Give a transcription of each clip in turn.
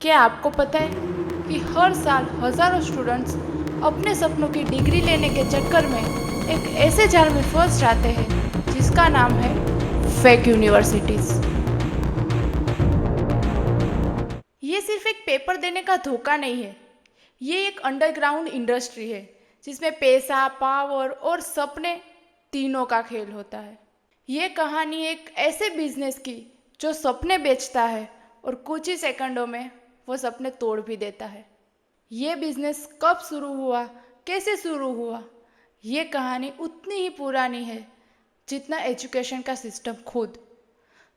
क्या आपको पता है कि हर साल हजारों स्टूडेंट्स अपने सपनों की डिग्री लेने के चक्कर में एक ऐसे जाल में फंस जाते हैं जिसका नाम है फेक यूनिवर्सिटीज। ये सिर्फ एक पेपर देने का धोखा नहीं है, ये एक अंडरग्राउंड इंडस्ट्री है जिसमें पैसा, पावर और सपने तीनों का खेल होता है। ये कहानी एक ऐसे बिजनेस की जो सपने बेचता है और कुछ ही सेकंडों में वो सपने तोड़ भी देता है। ये बिजनेस कब शुरू हुआ, कैसे शुरू हुआ, ये कहानी उतनी ही पुरानी है जितना एजुकेशन का सिस्टम खुद।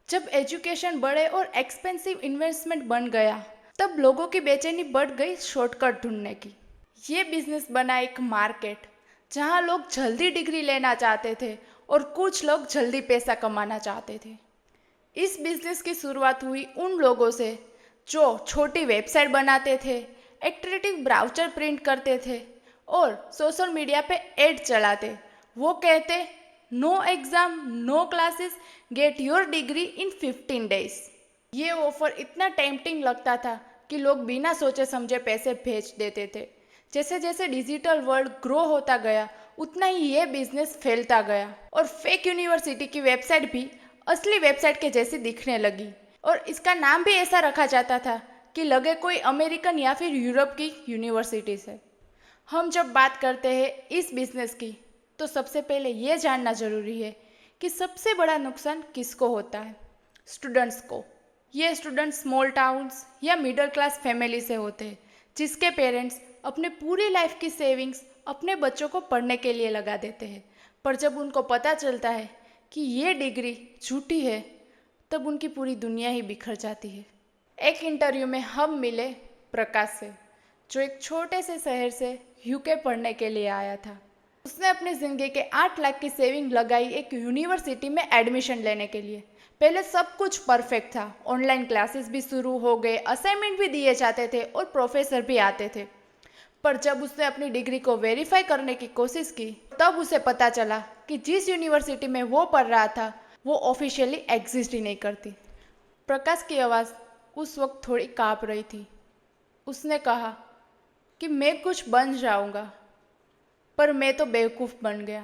जब एजुकेशन बड़े और एक्सपेंसिव इन्वेस्टमेंट बन गया तब लोगों की बेचैनी बढ़ गई शॉर्टकट ढूंढने की। ये बिजनेस बना एक मार्केट जहां लोग जल्दी डिग्री लेना चाहते थे और कुछ लोग जल्दी पैसा कमाना चाहते थे। इस बिजनेस की शुरुआत हुई उन लोगों से जो छोटी वेबसाइट बनाते थे, एट्रैक्टिव ब्राउज़र प्रिंट करते थे और सोशल मीडिया पे एड चलाते। वो कहते, no exam, no classes, get your degree in 15 days. ये ऑफर इतना टेम्पटिंग लगता था कि लोग बिना सोचे समझे पैसे भेज देते थे। जैसे जैसे डिजिटल वर्ल्ड ग्रो होता गया उतना ही ये बिजनेस फैलता गया और फेक यूनिवर्सिटी की वेबसाइट भी असली वेबसाइट के जैसी दिखने लगी और इसका नाम भी ऐसा रखा जाता था कि लगे कोई अमेरिकन या फिर यूरोप की यूनिवर्सिटी से। हम जब बात करते हैं इस बिजनेस की तो सबसे पहले ये जानना ज़रूरी है कि सबसे बड़ा नुकसान किसको होता है। स्टूडेंट्स को। ये स्टूडेंट्स स्मॉल टाउन्स या मिडिल क्लास फैमिली से होते हैं जिसके पेरेंट्स अपने पूरी लाइफ की सेविंग्स अपने बच्चों को पढ़ने के लिए लगा देते हैं, पर जब उनको पता चलता है कि ये डिग्री झूठी है तब उनकी पूरी दुनिया ही बिखर जाती है। एक इंटरव्यू में हम मिले प्रकाश से, जो एक छोटे से शहर से यूके पढ़ने के लिए आया था। उसने अपनी ज़िंदगी के 8 लाख की सेविंग लगाई एक यूनिवर्सिटी में एडमिशन लेने के लिए। पहले सब कुछ परफेक्ट था, ऑनलाइन क्लासेस भी शुरू हो गए, असाइनमेंट भी दिए जाते थे और प्रोफेसर भी आते थे। पर जब उसने अपनी डिग्री को वेरीफाई करने की कोशिश की तब उसे पता चला कि जिस यूनिवर्सिटी में वो पढ़ रहा था वो ऑफिशियली एग्जिस्ट ही नहीं करती। प्रकाश की आवाज़ उस वक्त थोड़ी काँप रही थी। उसने कहा कि मैं कुछ बन जाऊंगा, पर मैं तो बेवकूफ़ बन गया।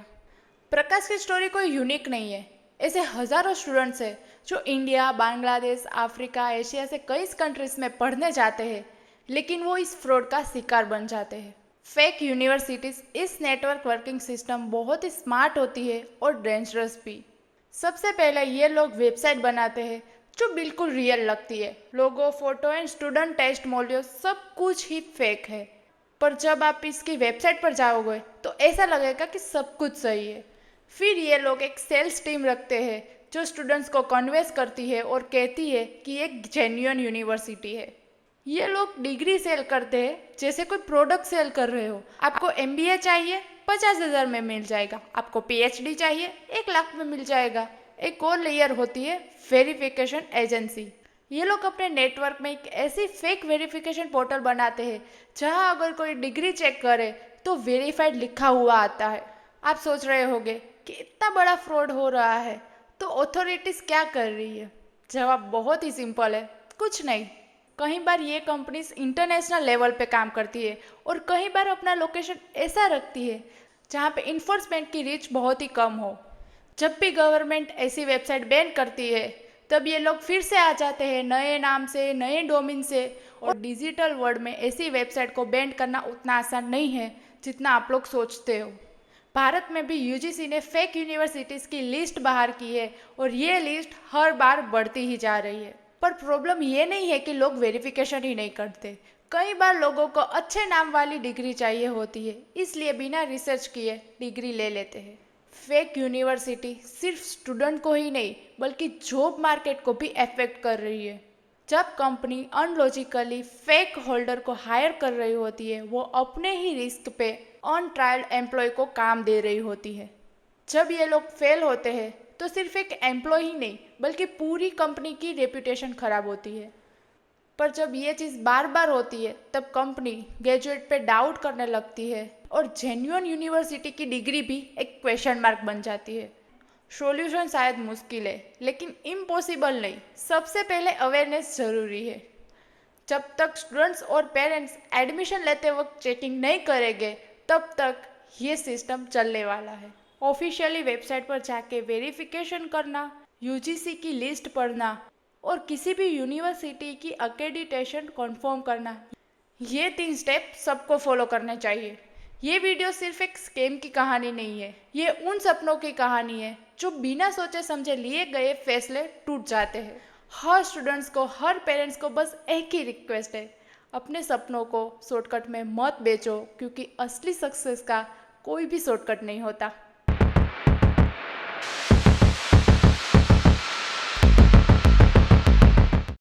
प्रकाश की स्टोरी कोई यूनिक नहीं है, ऐसे हज़ारों स्टूडेंट्स हैं जो इंडिया, बांग्लादेश, अफ्रीका, एशिया से कई कंट्रीज़ में पढ़ने जाते हैं लेकिन वो इस फ्रॉड का शिकार बन जाते हैं। फेक यूनिवर्सिटीज़ इस नेटवर्क वर्किंग सिस्टम बहुत ही स्मार्ट होती है और डेंजरस भी। सबसे पहले ये लोग वेबसाइट बनाते हैं जो बिल्कुल रियल लगती है। Logo, photo and student test module सब कुछ ही फेक है, पर जब आप इसकी वेबसाइट पर जाओगे तो ऐसा लगेगा कि सब कुछ सही है। फिर ये लोग एक सेल्स टीम रखते हैं जो स्टूडेंट्स को कन्वेंस करती है और कहती है कि एक जेन्युइन यूनिवर्सिटी है। ये लोग डिग्री सेल करते हैं जैसे कोई प्रोडक्ट सेल कर रहे हो। आपको एमबीए चाहिए 50,000 में मिल जाएगा, आपको पीएचडी चाहिए 1 लाख में मिल जाएगा। एक और लेयर होती है वेरिफिकेशन एजेंसी। ये लोग अपने नेटवर्क में एक ऐसी फेक वेरिफिकेशन पोर्टल बनाते हैं जहां अगर कोई डिग्री चेक करे तो वेरीफाइड लिखा हुआ आता है। आप सोच रहे होंगे कि इतना बड़ा फ्रॉड हो रहा है तो अथॉरिटीज़ क्या कर रही है? जवाब बहुत ही सिंपल है, कुछ नहीं। कई बार ये कंपनीज इंटरनेशनल लेवल पे काम करती है और कई बार अपना लोकेशन ऐसा रखती है जहाँ पे इन्फोर्समेंट की रीच बहुत ही कम हो। जब भी गवर्नमेंट ऐसी वेबसाइट बैन करती है तब ये लोग फिर से आ जाते हैं नए नाम से, नए डोमेन से। और डिजिटल वर्ल्ड में ऐसी वेबसाइट को बैन करना उतना आसान नहीं है जितना आप लोग सोचते हो। भारत में भी यूजीसी ने फेक यूनिवर्सिटीज़ की लिस्ट बाहर की है और ये लिस्ट हर बार बढ़ती ही जा रही है। पर प्रॉब्लम ये नहीं है कि लोग वेरिफिकेशन ही नहीं करते। कई बार लोगों को अच्छे नाम वाली डिग्री चाहिए होती है, इसलिए बिना रिसर्च किए डिग्री ले लेते हैं। फेक यूनिवर्सिटी सिर्फ स्टूडेंट को ही नहीं बल्कि जॉब मार्केट को भी अफेक्ट कर रही है। जब कंपनी अनलॉजिकली फेक होल्डर को हायर कर रही होती है वो अपने ही रिस्क पे ऑन ट्रायल एम्प्लॉय को काम दे रही होती है। जब ये लोग फेल होते हैं तो सिर्फ एक एम्प्लॉय ही नहीं बल्कि पूरी कंपनी की रेपुटेशन खराब होती है। पर जब ये चीज़ बार बार होती है तब कंपनी ग्रेजुएट पे डाउट करने लगती है और जेन्युइन यूनिवर्सिटी की डिग्री भी एक क्वेश्चन मार्क बन जाती है। सॉल्यूशन शायद मुश्किल है लेकिन इम्पॉसिबल नहीं। सबसे पहले अवेयरनेस ज़रूरी है। जब तक स्टूडेंट्स और पेरेंट्स एडमिशन लेते वक्त चेकिंग नहीं करेंगे तब तक ये सिस्टम चलने वाला है। ऑफिशियली वेबसाइट पर जाके वेरिफिकेशन करना, यूजीसी की लिस्ट पढ़ना और किसी भी यूनिवर्सिटी की अक्रेडिटेशन कंफर्म करना, ये 3 स्टेप सबको फॉलो करने चाहिए। ये वीडियो सिर्फ एक स्कैम की कहानी नहीं है, ये उन सपनों की कहानी है जो बिना सोचे समझे लिए गए फैसले टूट जाते हैं। हर स्टूडेंट्स को, हर पेरेंट्स को बस एक ही रिक्वेस्ट है, अपने सपनों को शॉर्टकट में मत बेचो, क्योंकि असली सक्सेस का कोई भी शॉर्टकट नहीं होता।